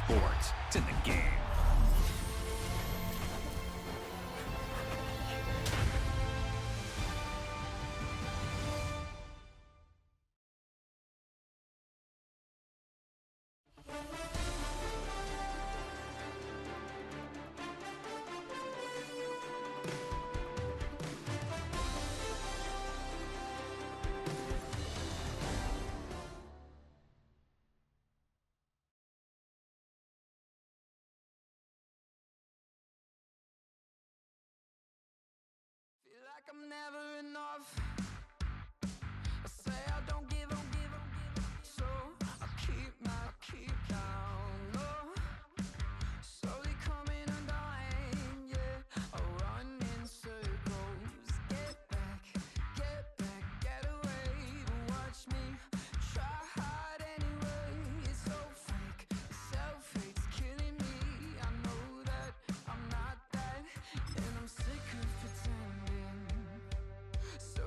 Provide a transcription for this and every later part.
sports. It's in the game. Feel like I'm never enough. I say I don't give up, so I keep down low. Slowly coming undone, yeah. I run in circles. Get back, get away. Watch me try hard anyway. It's so fake, the self-hate's killing me. I know that I'm not that, and I'm sick of pretending. So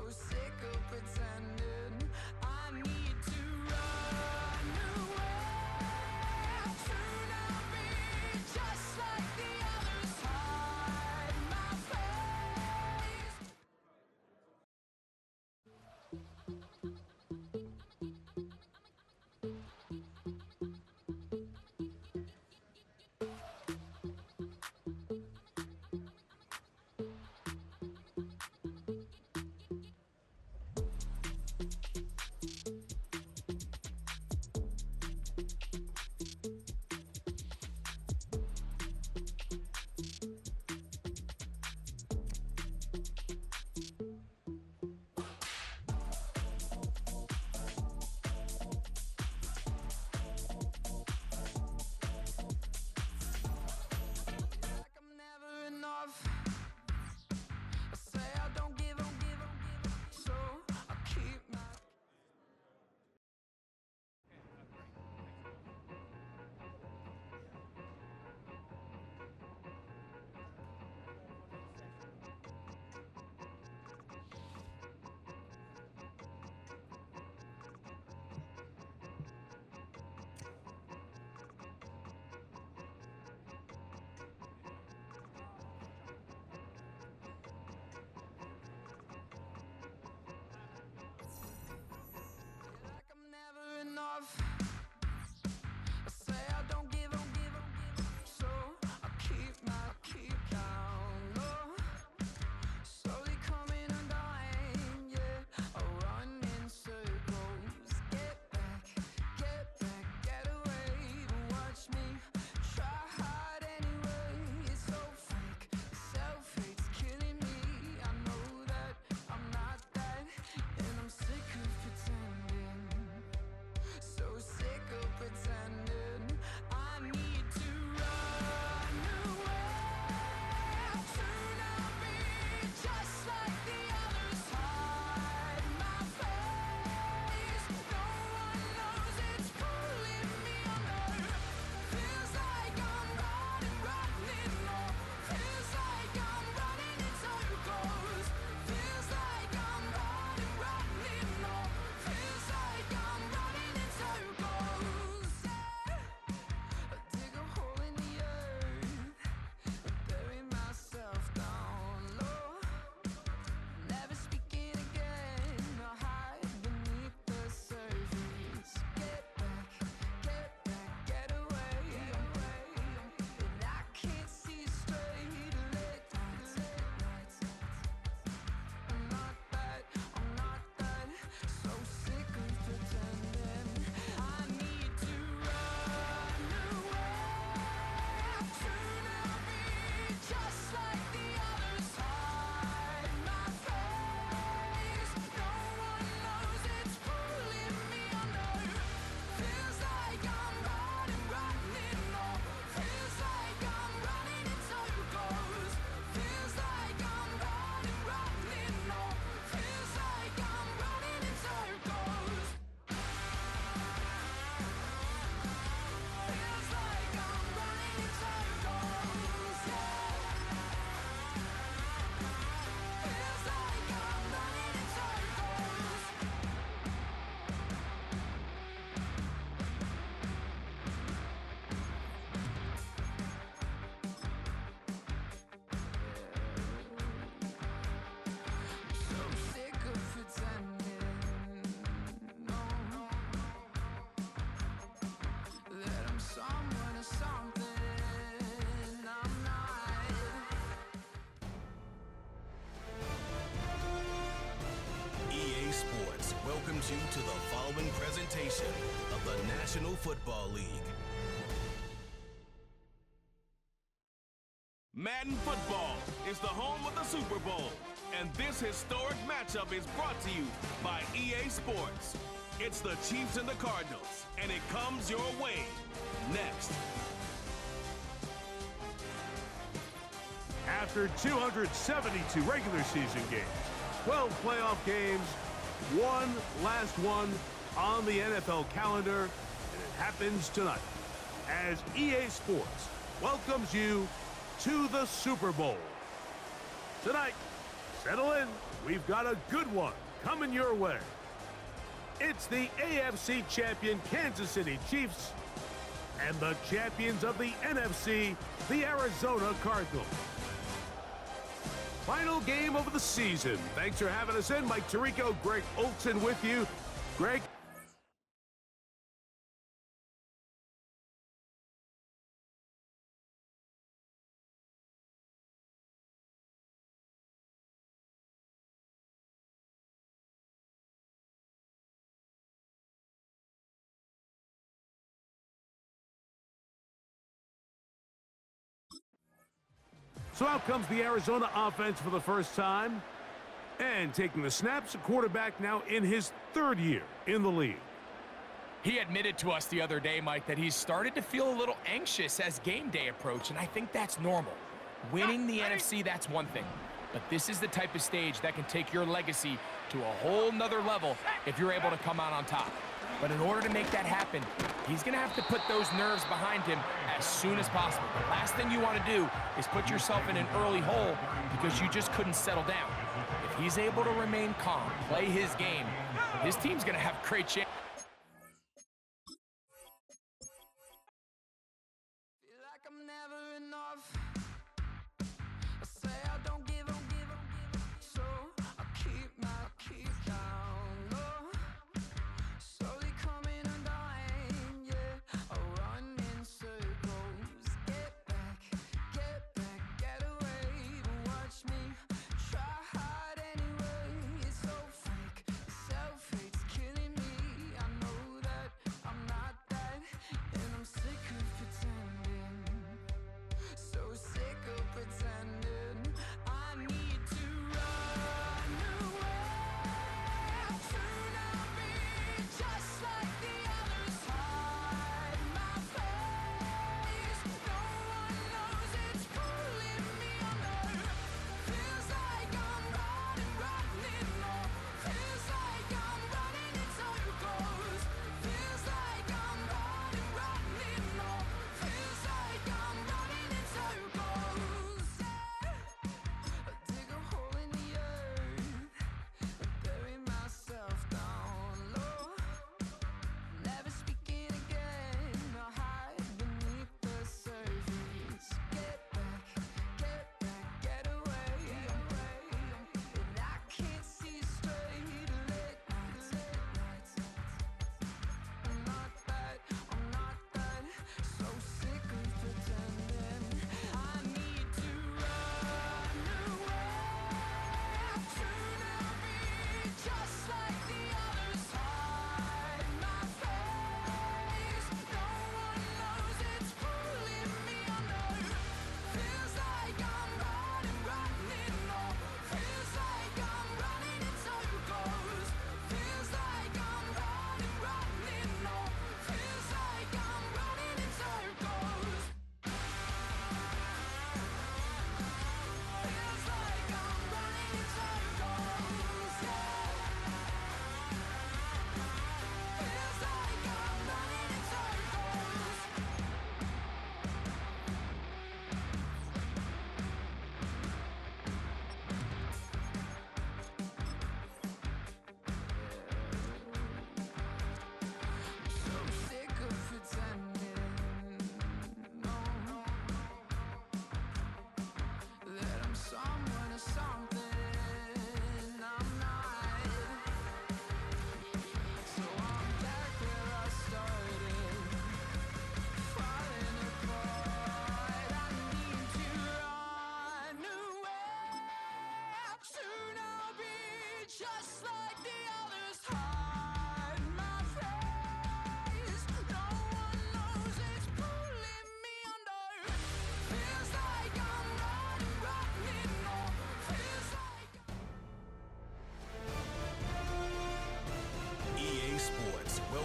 welcomes you to the following presentation of the National Football League. Madden Football is the home of the Super Bowl, and this historic matchup is brought to you by EA Sports. It's the Chiefs and the Cardinals, and it comes your way next. After 272 regular season games, 12 playoff games, one last one on the NFL calendar, and it happens tonight as EA Sports welcomes you to the Super Bowl. Tonight, settle in. We've got a good one coming your way. It's the AFC champion Kansas City Chiefs and the champions of the NFC, the Arizona Cardinals. Final game of the season. Thanks for having us in. Mike Tirico, Greg Olson with you. Greg. So out comes the Arizona offense for the first time. And taking the snaps, a quarterback now in his third year in the league. He admitted to us the other day, Mike, that he's started to feel a little anxious as game day approached, and I think that's normal. Winning the NFC, that's one thing. But this is the type of stage that can take your legacy to a whole nother level if you're able to come out on top. But in order to make that happen, he's going to have to put those nerves behind him as soon as possible. The last thing you want to do is put yourself in an early hole because you just couldn't settle down. If he's able to remain calm, play his game, his team's going to have great chance. Feel like I'm never enough. I say I don't give up, so I keep down low. Slowly coming undone, yeah. I run in circles. Get back, get away. But watch me try hard anyway. It's so fake, self-hate's killing me. I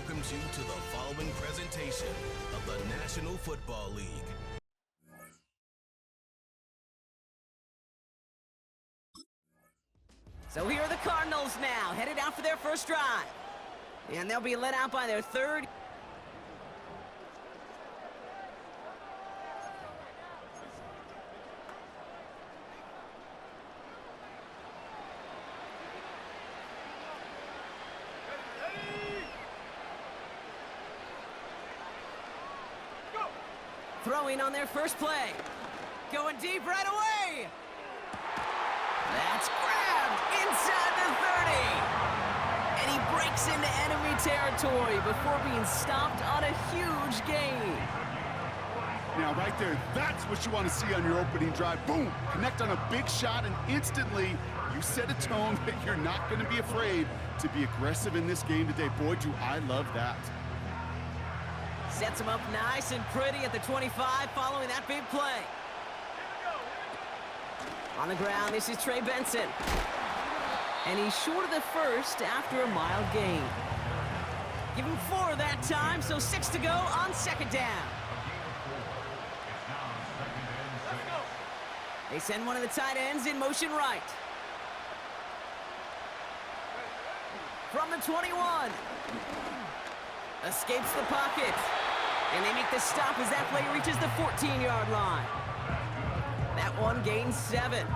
welcomes you to the following presentation of the National Football League. So here are the Cardinals now, headed out for their first drive. And they'll be led out by their third. Throwing on their first play. Going deep right away. That's grabbed inside the 30. And he breaks into enemy territory before being stopped on a huge gain. Now, right there, that's what you want to see on your opening drive. Boom! Connect on a big shot, and instantly you set a tone that you're not going to be afraid to be aggressive in this game today. Boy, do I love that. Sets him up nice and pretty at the 25 following that big play. On the ground, this is Trey Benson. And he's short of the first after a mild gain. Give him 4 that time, so 6 to go on second down. They send one of the tight ends in motion right. From the 21. Escapes the pocket. And they make the stop as that play reaches the 14-yard line. That one gains 7.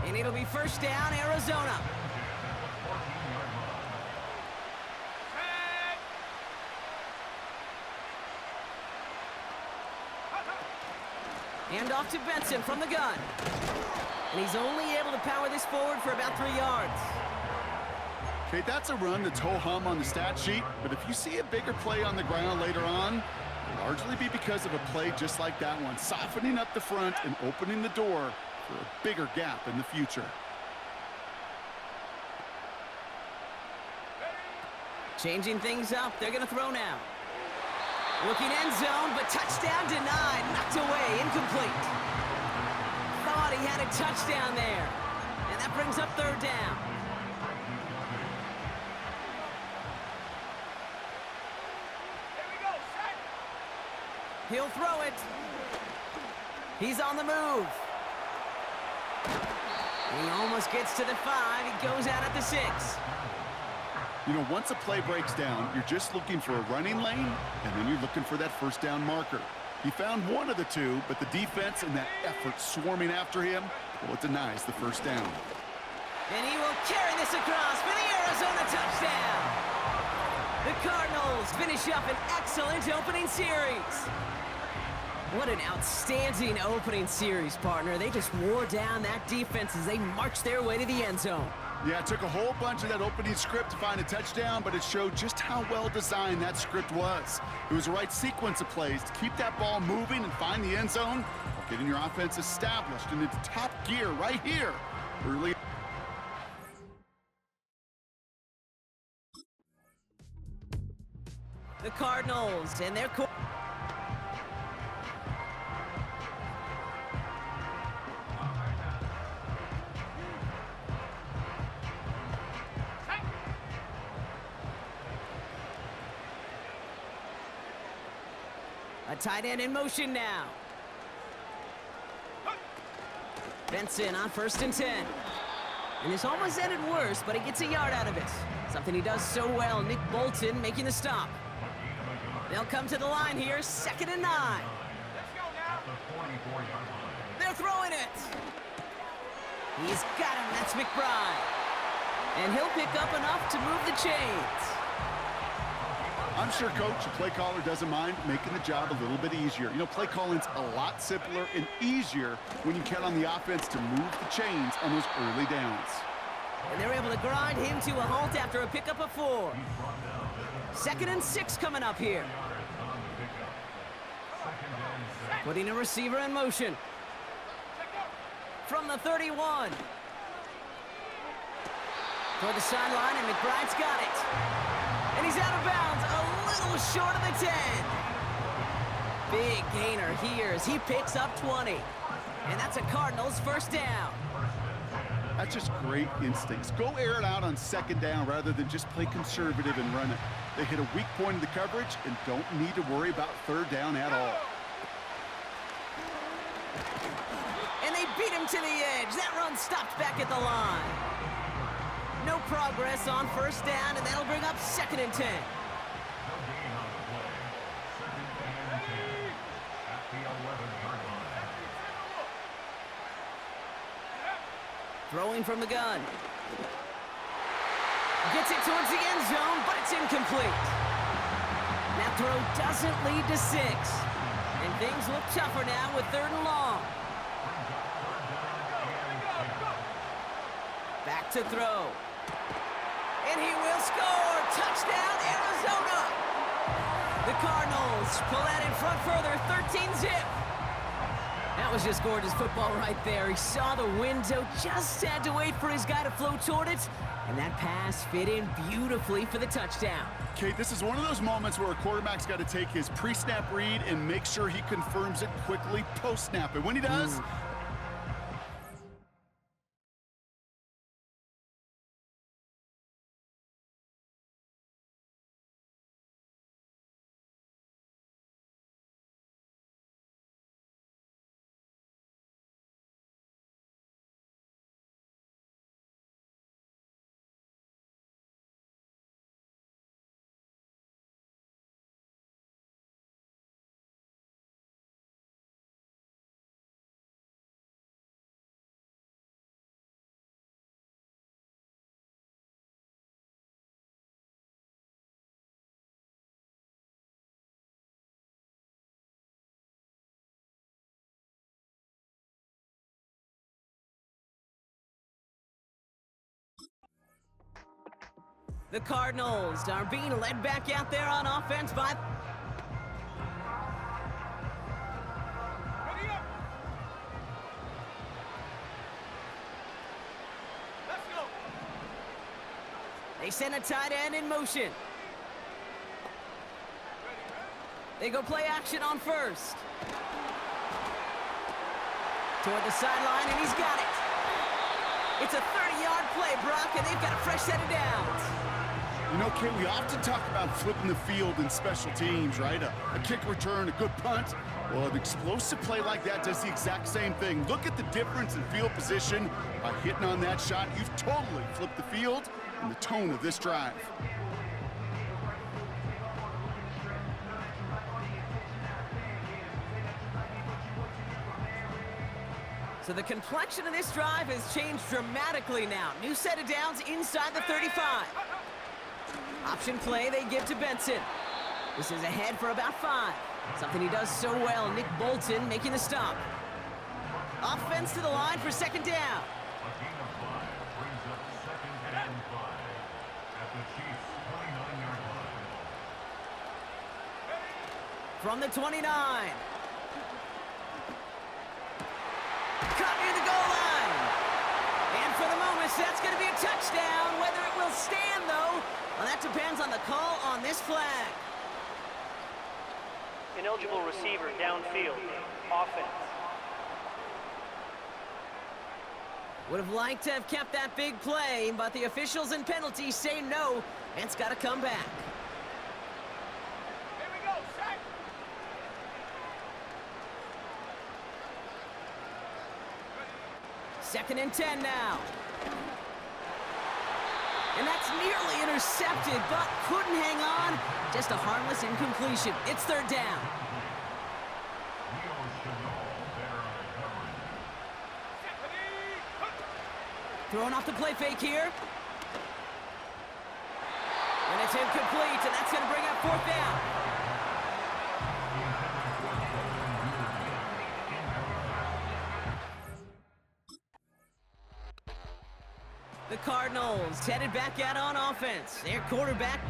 And it'll be first down, Arizona. Hand off to Benson from the gun. And he's only able to power this forward for about 3 yards. Okay, that's a run that's ho-hum on the stat sheet, but if you see a bigger play on the ground later on, it'll largely be because of a play just like that one, softening up the front and opening the door for a bigger gap in the future. Changing things up, they're going to throw now. Looking end zone, but touchdown denied, knocked away, incomplete. Thought he had a touchdown there, and that brings up third down. He'll throw it. He's on the move. He almost gets to the 5. He goes out at the 6. You know, once a play breaks down, you're just looking for a running lane, and then you're looking for that first down marker. He found one of the two, but the defense and that effort swarming after him, well, it denies the first down. And he will carry this across for the Arizona touchdown. The Cardinals finish up an excellent opening series. What an outstanding opening series, partner. They just wore down that defense as they marched their way to the end zone. Yeah, it took a whole bunch of that opening script to find a touchdown, but it showed just how well designed that script was. It was the right sequence of plays to keep that ball moving and find the end zone while getting your offense established and into top gear right here early. The Cardinals and their a tight end in motion now. Benson on 1st and 10. And this almost ended worse, but he gets a yard out of it. Something he does so well. Nick Bolton making the stop. They'll come to the line here, 2nd and 9. Let's go now. They're throwing it. He's got him. That's McBride. And he'll pick up enough to move the chains. I'm sure Coach, the play caller, doesn't mind making the job a little bit easier. You know, play calling's a lot simpler and easier when you count on the offense to move the chains on those early downs. And they're able to grind him to a halt after a pickup of 4. 2nd and 6 coming up here. Putting a receiver in motion. From the 31. Toward the sideline, and McBride's got it. And he's out of bounds, a little short of the 10. Big gainer here as he picks up 20. And that's a Cardinals first down. That's just great instincts. Go air it out on second down rather than just play conservative and run it. They hit a weak point in the coverage and don't need to worry about third down at all. And they beat him to the edge. That run stopped back at the line. No progress on first down, and that'll bring up 2nd and 10. Throwing from the gun. Gets it towards the end zone, but it's incomplete. That throw doesn't lead to 6. And things look tougher now with 3rd and long. Back to throw. And he will score. Touchdown, Arizona. The Cardinals pull that in front further, 13-zip. That was just gorgeous football right there. He saw the window, just had to wait for his guy to flow toward it, and that pass fit in beautifully for the touchdown. Kate, this is one of those moments where a quarterback's got to take his pre-snap read and make sure he confirms it quickly post-snap. And when he does, The Cardinals are being led back out there on offense by... They send a tight end in motion. They go play action on first. Toward the sideline, and he's got it. It's a 30-yard play, Brock, and they've got a fresh set of downs. you know, Kate, we often talk about flipping the field in special teams, right? A kick return, a good punt. Well, an explosive play like that does the exact same thing. Look at the difference in field position. By hitting on that shot, you've totally flipped the field and the tone of this drive. So the complexion of this drive has changed dramatically now. New set of downs inside the 35. Option play they give to Benson. This is ahead for about 5. Something he does so well. Nick Bolton making the stop. Offense to the line for 2nd down. From the 29. Caught near the goal line. And for the moment, that's going to be a touchdown. Whether it will stand, though, well, that depends on the call on this flag. Ineligible receiver downfield. Offense. Would have liked to have kept that big play, but the officials and penalties say no, and it's got to come back. Here we go, set. 2nd and 10 now. And that's nearly intercepted, but couldn't hang on. Just a harmless incompletion. It's 3rd down. Throwing off the play fake here. And it's incomplete, and that's going to bring up 4th down. The Cardinals headed back out on offense. Their quarterback.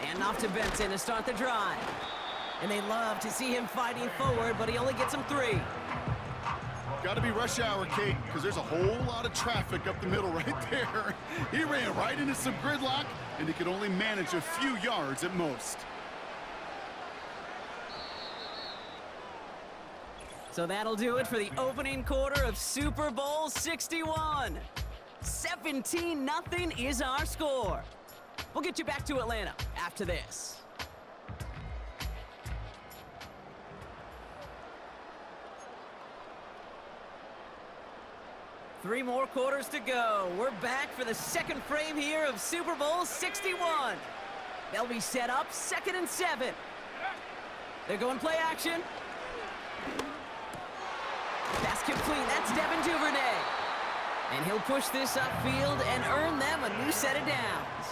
And off to Benson to start the drive. And they love to see him fighting forward, but he only gets them 3. Got to be rush hour, Kate, because there's a whole lot of traffic up the middle right there. He ran right into some gridlock, and he could only manage a few yards at most. So that'll do it for the opening quarter of Super Bowl 61. 17-0 is our score. We'll get you back to Atlanta after this. Three more quarters to go. We're back for the second frame here of Super Bowl 61. They'll be set up 2nd and 7. They're going play action. Pass complete. That's Devin Duvernay. And he'll push this upfield and earn them a new set of downs.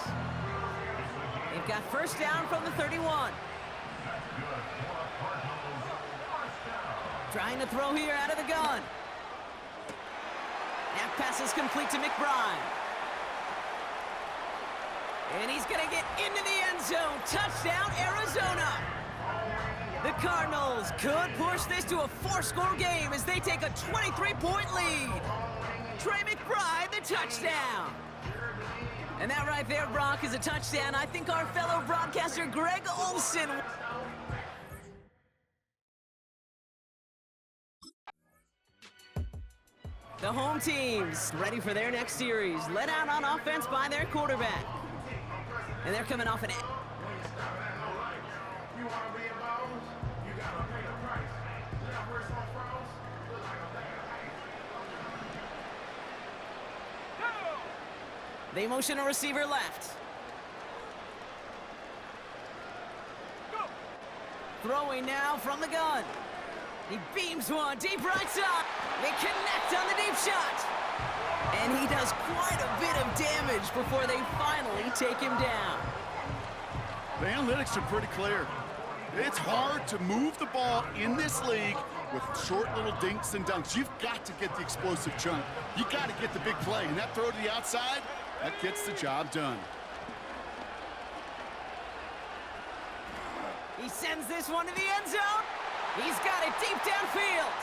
They've got first down from the 31. Trying to throw here out of the gun. That pass is complete to McBride. And he's going to get into the end zone. Touchdown, Arizona. The Cardinals could push this to a 4-score game as they take a 23-point lead. Trey McBride, the touchdown. And that right there, Brock, is a touchdown. I think our fellow broadcaster, Greg Olson. The home teams ready for their next series. Led out on offense by their quarterback. And they're coming off an... They motion a receiver left. Throwing now from the gun. He beams one deep right side. They connect on the deep shot. And he does quite a bit of damage before they finally take him down. The analytics are pretty clear. It's hard to move the ball in this league with short little dinks and dunks. You've got to get the explosive chunk. You got to get the big play. And that throw to the outside, that gets the job done. He sends this one to the end zone. He's got it deep downfield.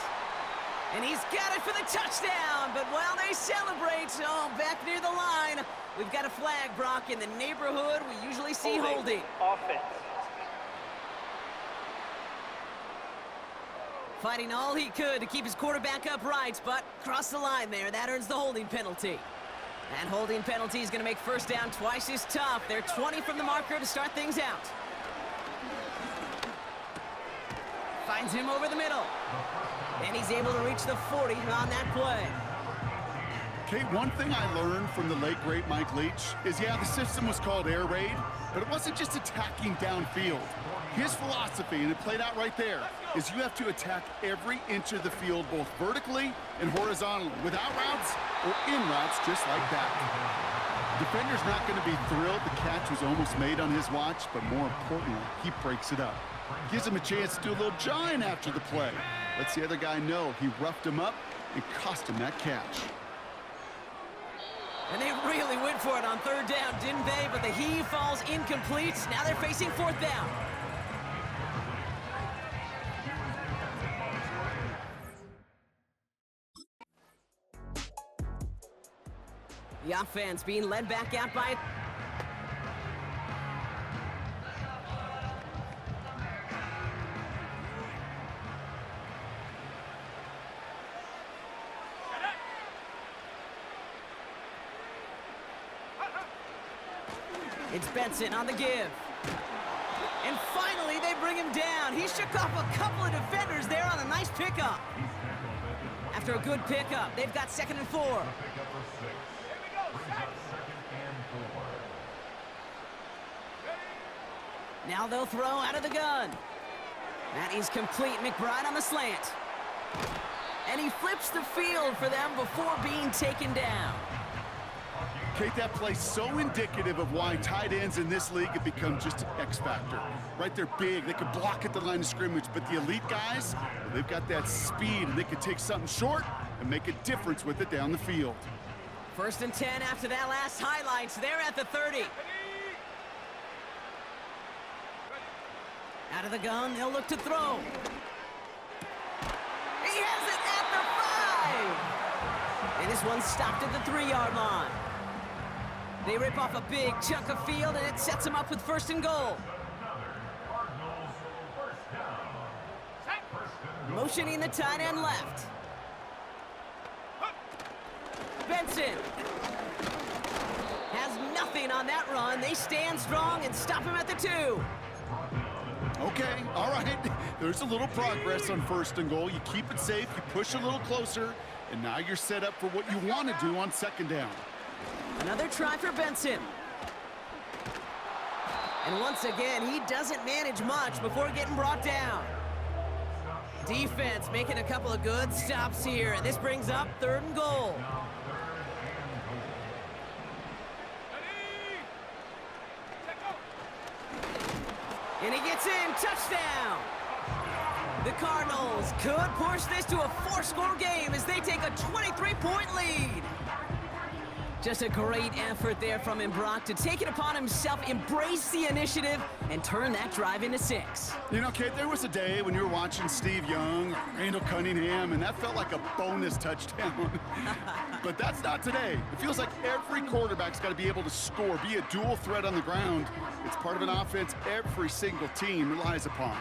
And he's got it for the touchdown. But while they celebrate, back near the line, we've got a flag, Brock, in the neighborhood we usually see holding. Offense. Fighting all he could to keep his quarterback upright, but crossed the line there. That earns the holding penalty. And holding penalty is going to make first down twice as tough. They're 20 from the marker to start things out. Finds him over the middle. And he's able to reach the 40 on that play. Kate, one thing I learned from the late, great Mike Leach is, yeah, the system was called air raid, but it wasn't just attacking downfield. His philosophy, and it played out right there, is you have to attack every inch of the field, both vertically and horizontally, without routes or in routes just like that. The defender's not going to be thrilled the catch was almost made on his watch, but more importantly, he breaks it up. Gives him a chance to do a little jawing after the play. Lets the other guy know he roughed him up and cost him that catch. And they really went for it on third down, didn't they? But the heave falls incomplete. Now they're facing fourth down. The offense being led back out by... It's Benson on the give. And finally, they bring him down. He shook off a couple of defenders there on a nice pickup. After a good pickup, they've got 2nd and 4. Now they'll throw out of the gun. That is complete. McBride on the slant. And he flips the field for them before being taken down. Kate, that play's so indicative of why tight ends in this league have become just an X factor. Right, they're big, they can block at the line of scrimmage, but the elite guys, well, they've got that speed, and they can take something short and make a difference with it down the field. 1st and 10 after that last highlights. They're at the 30. Out of the gun, they'll look to throw. He has it at the this one's stopped at the 3-yard line. They rip off a big chunk of field, and it sets them up with 1st and goal. Motioning the tight end left. Benson has nothing on that run. They stand strong and stop him at the 2. Okay, all right. There's a little progress on 1st and goal. You keep it safe, you push a little closer, and now you're set up for what you want to do on 2nd down. Another try for Benson. And once again, he doesn't manage much before getting brought down. Defense making a couple of good stops here, and this brings up 3rd and goal. And he gets in, touchdown! The Cardinals could push this to a 4-score game as they take a 23-point lead. Just a great effort there from him, Brock, to take it upon himself, embrace the initiative, and turn that drive into 6. You know, Kate, there was a day when you were watching Steve Young, Randall Cunningham, and that felt like a bonus touchdown. But that's not today. It feels like every quarterback's got to be able to score, be a dual threat on the ground. It's part of an offense every single team relies upon.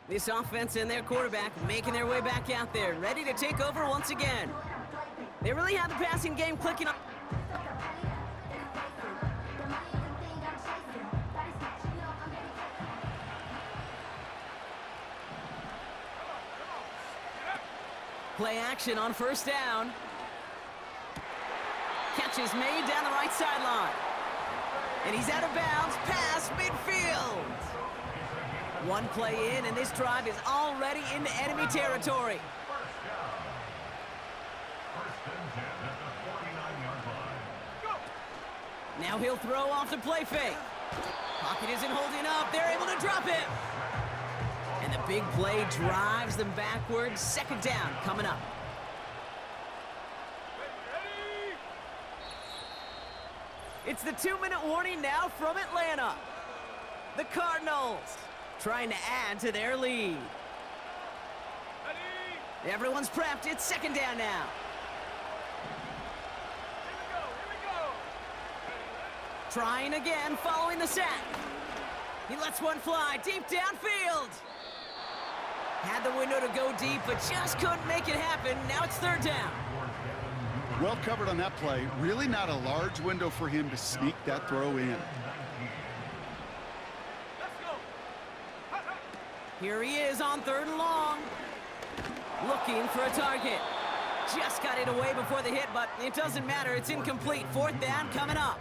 This offense and their quarterback making their way back out there, ready to take over once again. They really have the passing game clicking up. Play action on 1st down. Catch is made down the right sideline. And he's out of bounds past midfield. One play in, and this drive is already into enemy territory. Now he'll throw off the play fake. Pocket isn't holding up. They're able to drop him. And the big play drives them backwards. 2nd down coming up. It's the 2-minute warning now from Atlanta. The Cardinals trying to add to their lead. Everyone's prepped. It's 2nd down now. Trying again, following the sack. He lets one fly deep downfield. Had the window to go deep, but just couldn't make it happen. Now it's 3rd down. Well covered on that play. Really not a large window for him to sneak that throw in. Here he is on 3rd and long. Looking for a target. Just got it away before the hit, but it doesn't matter. It's incomplete. 4th down coming up.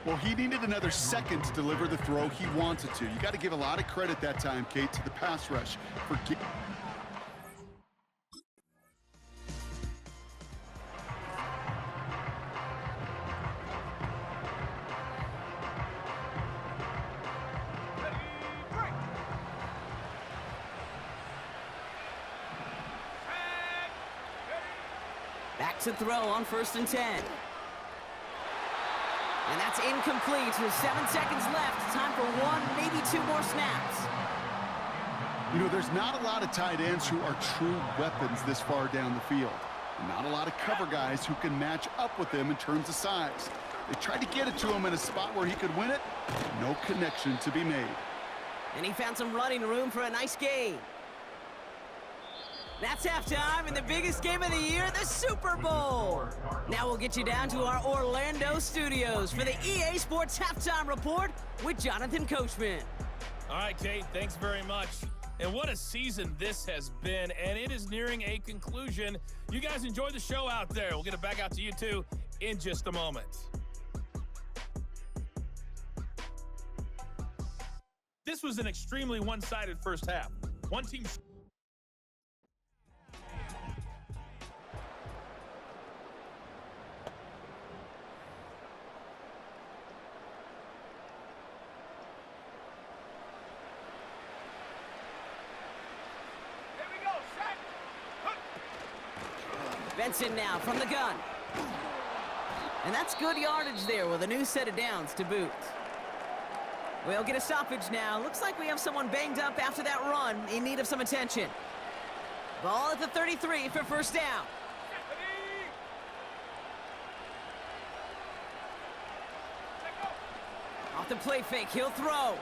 Well, he needed another second to deliver the throw he wanted to. You got to give a lot of credit that time, Kate, to the pass rush for Back to throw on 1st and 10. And that's incomplete with 7 seconds left. Time for 1, maybe 2 more snaps. You know, there's not a lot of tight ends who are true weapons this far down the field. And not a lot of cover guys who can match up with them in terms of size. They tried to get it to him in a spot where he could win it. No connection to be made. And he found some running room for a nice gain. That's halftime in the biggest game of the year, the Super Bowl. Now we'll get you down to our Orlando studios for the EA Sports Halftime Report with Jonathan Coachman. All right, Kate, thanks very much. And what a season this has been, and it is nearing a conclusion. You guys enjoy the show out there. We'll get it back out to you, too, in just a moment. This was an extremely one-sided first half. One team... Benson now from the gun. And that's good yardage there with a new set of downs to boot. We'll get a stoppage now. Looks like we have someone banged up after that run in need of some attention. Ball at the 33 for first down. Off the play fake, he'll throw.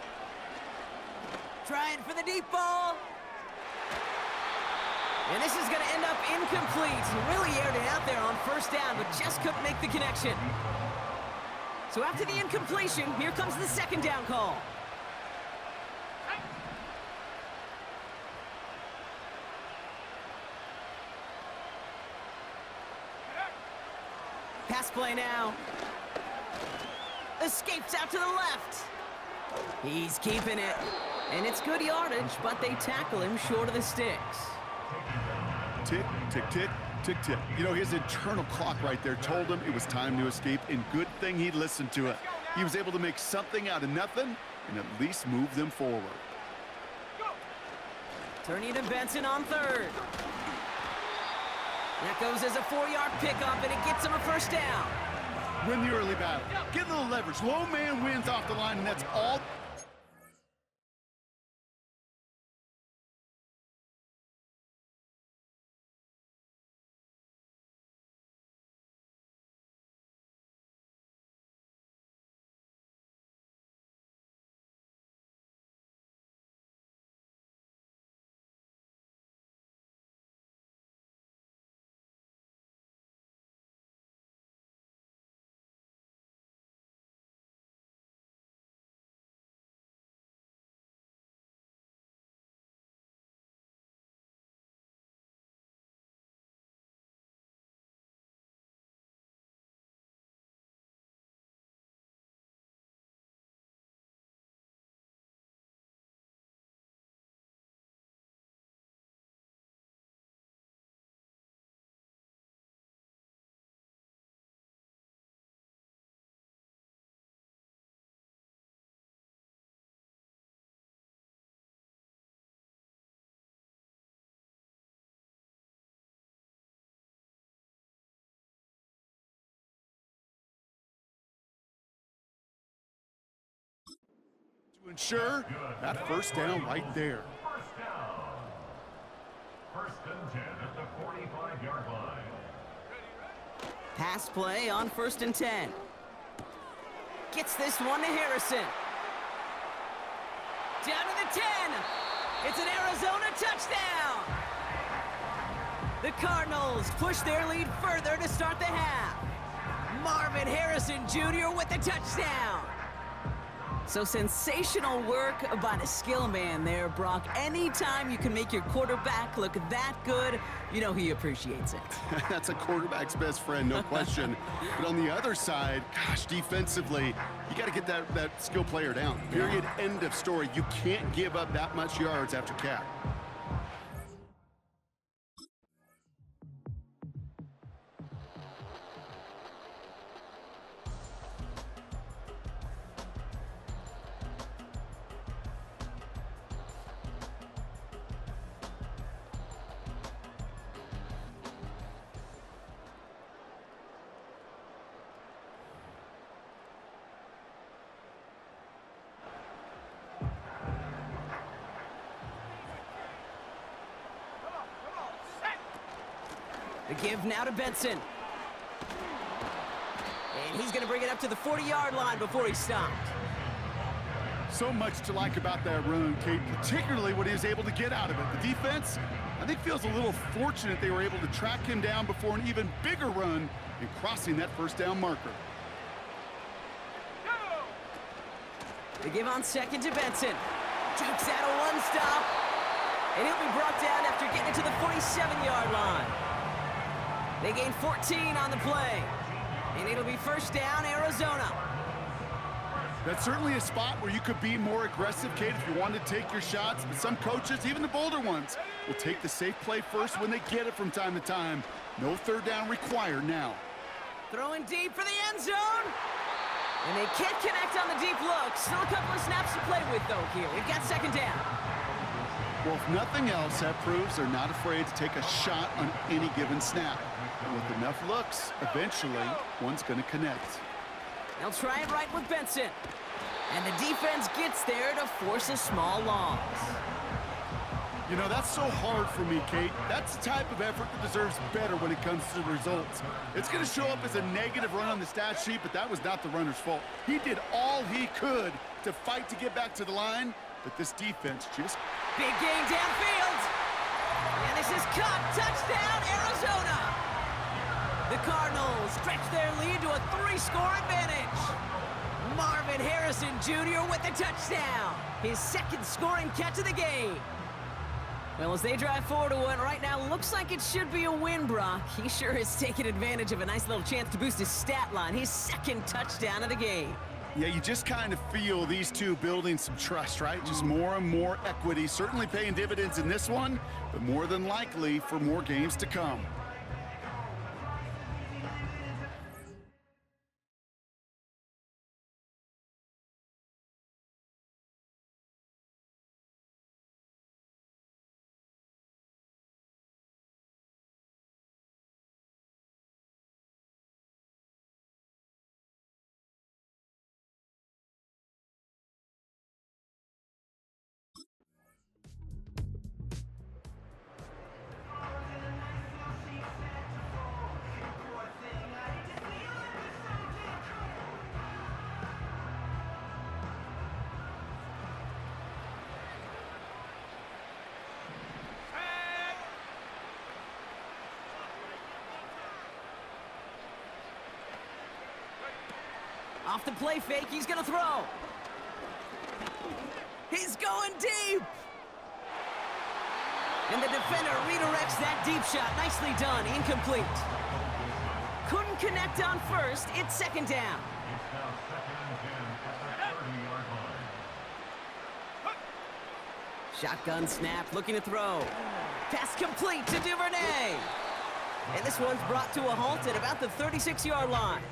Trying for the deep ball. And this is going to end up incomplete. He really aired it out there on first down, but just couldn't make the connection. So after the incompletion, here comes the second down call. Pass play now. Escapes out to the left. He's keeping it. And it's good yardage, but they tackle him short of the sticks. Tick, tick, tick, tick, tick. You know, his internal clock right there told him it was time to escape, and good thing he listened to it. He was able to make something out of nothing and at least move them forward. Turning to Benson on third. That goes as a 4-yard pickup, and it gets him a first down. Win the early battle. Get a little leverage. Low man wins off the line, and that's all. To ensure that first down right there. First and 10 at the 45-yard line. Pass play on first and 10. Gets this one to Harrison. Down to the 10. It's an Arizona touchdown. The Cardinals push their lead further to start the half. Marvin Harrison Jr. with the touchdown. So sensational work by the skill man there, Brock. Anytime you can make your quarterback look that good, you know he appreciates it. That's a quarterback's best friend, no question. But on the other side, gosh, defensively, you got to get that skill player down. Period, end of story. You can't give up that much yards after cap. The give now to Benson. And he's going to bring it up to the 40-yard line before he's stopped. So much to like about that run, Kate, particularly what he was able to get out of it. The defense, I think, feels a little fortunate they were able to track him down before an even bigger run in crossing that first down marker. The give on second to Benson. Takes out a one-stop. And he'll be brought down after getting to the 47-yard line. They gain 14 on the play. And it'll be first down, Arizona. That's certainly a spot where you could be more aggressive, Kate, if you wanted to take your shots. But some coaches, even the bolder ones, will take the safe play first when they get it from time to time. No third down required now. Throwing deep for the end zone. And they can't connect on the deep look. Still a couple of snaps to play with, though, here. We've got second down. Well, if nothing else, that proves they're not afraid to take a shot on any given snap. With enough looks, eventually, one's going to connect. They'll try it right with Benson. And the defense gets there to force a small loss. You know, that's so hard for me, Kate. That's the type of effort that deserves better when it comes to the results. It's going to show up as a negative run on the stat sheet, but that was not the runner's fault. He did all he could to fight to get back to the line, but this defense just... Big game downfield. And this is caught. Touchdown, Arizona. The Cardinals stretch their lead to a 3-score advantage. Marvin Harrison Jr. with the touchdown. His second scoring catch of the game. Well, as they drive forward to one right now, looks like it should be a win, Brock. He sure has taken advantage of a nice little chance to boost his stat line. His second touchdown of the game. Yeah, you just kind of feel these two building some trust, right? Just more and more equity. Certainly paying dividends in this one, but more than likely for more games to come. Off the play fake, he's gonna throw. He's going deep. And the defender redirects that deep shot. Nicely done, incomplete. Couldn't connect on first, it's second down. It's now second and 10 at the 30-yard line. Shotgun snap, looking to throw. Pass complete to Duvernay. And this one's brought to a halt at about the 36-yard line.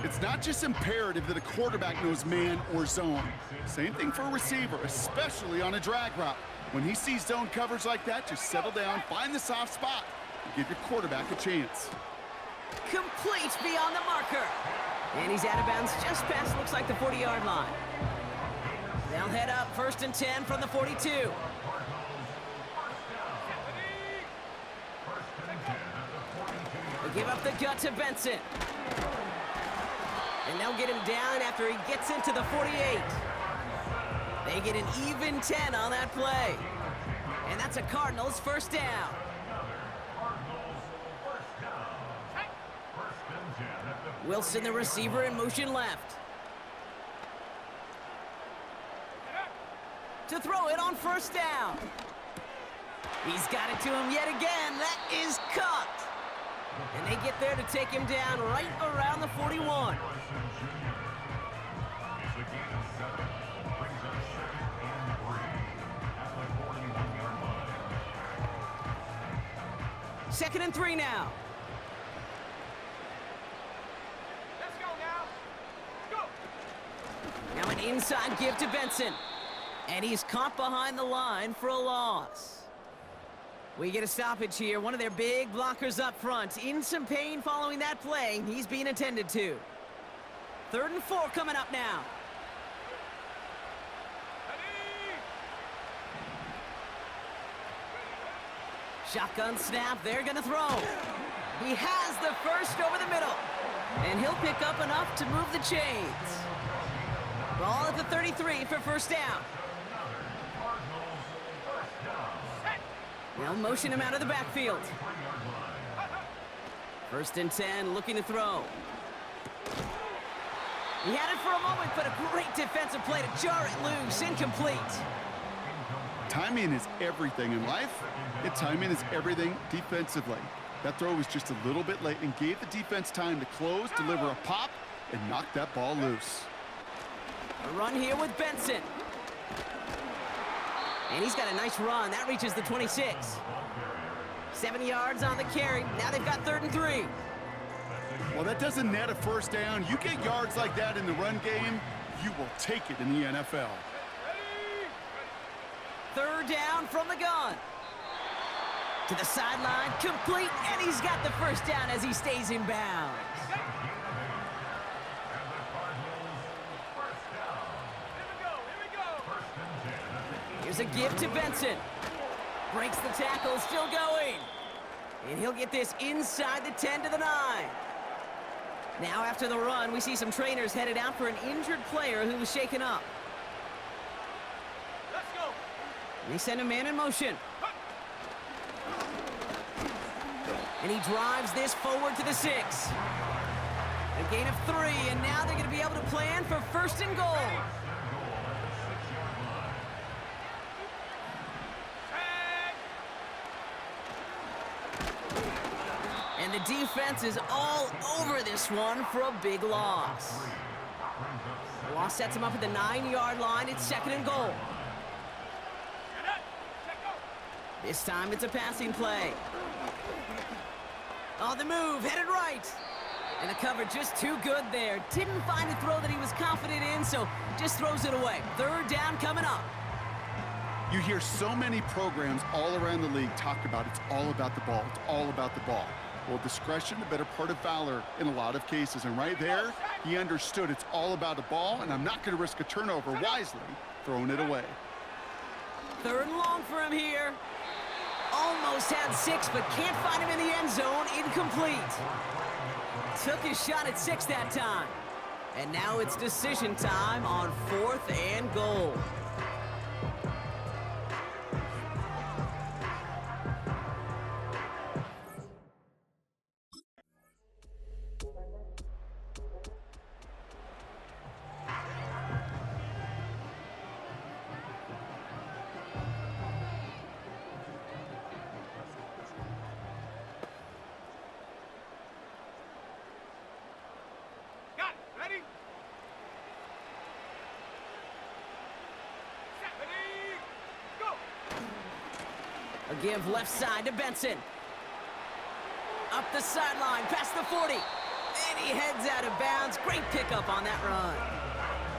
It's not just imperative that a quarterback knows man or zone. Same thing for a receiver, especially on a drag route. When he sees zone coverage like that, just settle down, find the soft spot, and give your quarterback a chance. Complete beyond the marker. And he's out of bounds just past, looks like, the 40-yard line. They'll head up first and 10 from the 42. They give up the gut to Benson. And they'll get him down after he gets into the 48. They get an even 10 on that play. And that's a Cardinals first down. Wilson, the receiver, in motion left. To throw it on first down. He's got it to him yet again. That is caught. And they get there to take him down right around the 41. Second and 3 now. Let's go now. Go. Now an inside give to Benson. And he's caught behind the line for a loss. We get a stoppage here. One of their big blockers up front. In some pain following that play. He's being attended to. 3rd and 4 coming up now. Shotgun snap. They're going to throw. He has the first over the middle. And he'll pick up enough to move the chains. Ball at the 33 for first down. They'll motion him out of the backfield. 1st and 10, looking to throw. He had it for a moment, but a great defensive play to jar it loose. Incomplete. Timing is everything in life, and timing is everything defensively. That throw was just a little bit late and gave the defense time to close, deliver a pop, and knock that ball loose. A run here with Benson. And he's got a nice run. That reaches the 26. 7 yards on the carry. Now they've got 3rd and 3. Well, that doesn't net a first down. You get yards like that in the run game, you will take it in the NFL. 3rd down from the gun. To the sideline, complete, and he's got the first down as he stays in bounds. Here's a give to Benson. Breaks the tackle, still going. And he'll get this inside the 10 to the 9. Now after the run, we see some trainers headed out for an injured player who was shaken up. Let's go. They send a man in motion. And he drives this forward to the 6. A gain of 3, and now they're going to be able to plan for first and goal. And the defense is all over this one for a big loss. The loss sets him up at the 9-yard line. It's second and goal. This time it's a passing play. On the move, headed right. And the cover just too good there. Didn't find a throw that he was confident in, so just throws it away. Third down coming up. You hear so many programs all around the league talk about it's all about the ball. It's all about the ball. Well, discretion, the better part of valor in a lot of cases. And right there, he understood it's all about the ball, and I'm not going to risk a turnover, wisely throwing it away. Third and long for him here. Almost had 6, but can't find him in the end zone. Incomplete. Took his shot at 6 that time. And now it's decision time on 4th and goal. A give left side to Benson. Up the sideline, past the 40. And he heads out of bounds. Great pickup on that run.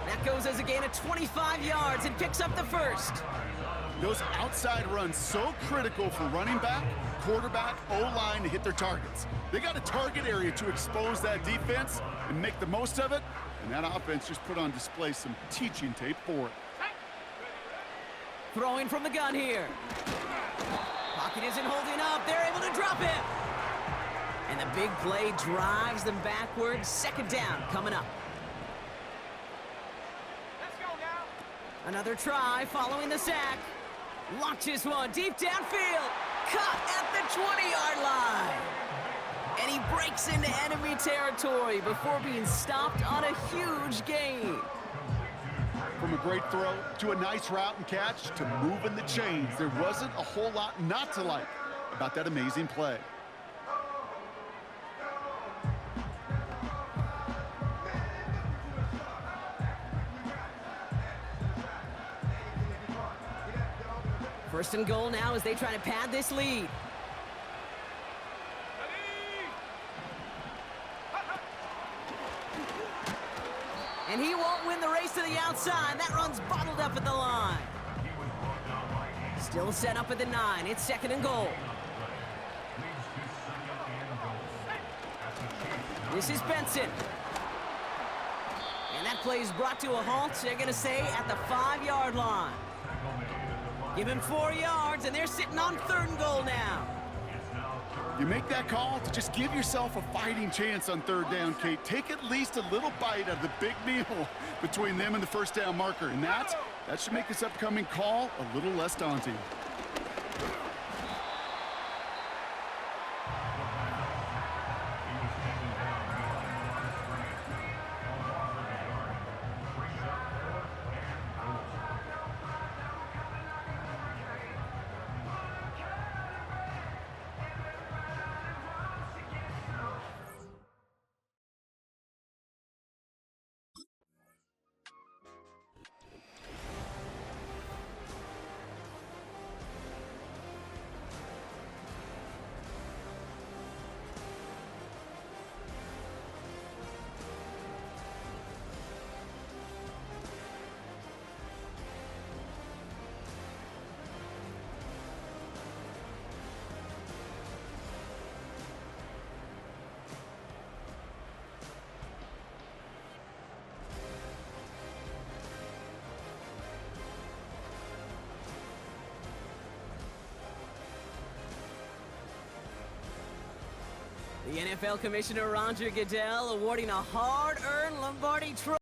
That goes as a gain of 25 yards and picks up the first. Those outside runs so critical for running back, quarterback, O-line to hit their targets. They got a target area to expose that defense and make the most of it. And that offense just put on display some teaching tape for it. Throwing from the gun here. Pocket isn't holding up. They're able to drop him. And the big play drives them backwards. Second down coming up. Let's go now. Another try following the sack. Launches one deep downfield. Caught at the 20-yard line. And he breaks into enemy territory before being stopped on a huge gain. From a great throw to a nice route and catch to moving the chains, there wasn't a whole lot not to like about that amazing play. First and goal now as they try to pad this lead. And he won't win the race to the outside. That run's bottled up at the line. Still set up at the 9. It's second and goal. This is Benson. And that play is brought to a halt, they're going to say, at the 5-yard line. Give him 4 yards, and they're sitting on third and goal now. You make that call to just give yourself a fighting chance on third down, Kate. Take at least a little bite out of the big meal between them and the first down marker. And that should make this upcoming call a little less daunting. The NFL Commissioner Roger Goodell awarding a hard-earned Lombardi Trophy.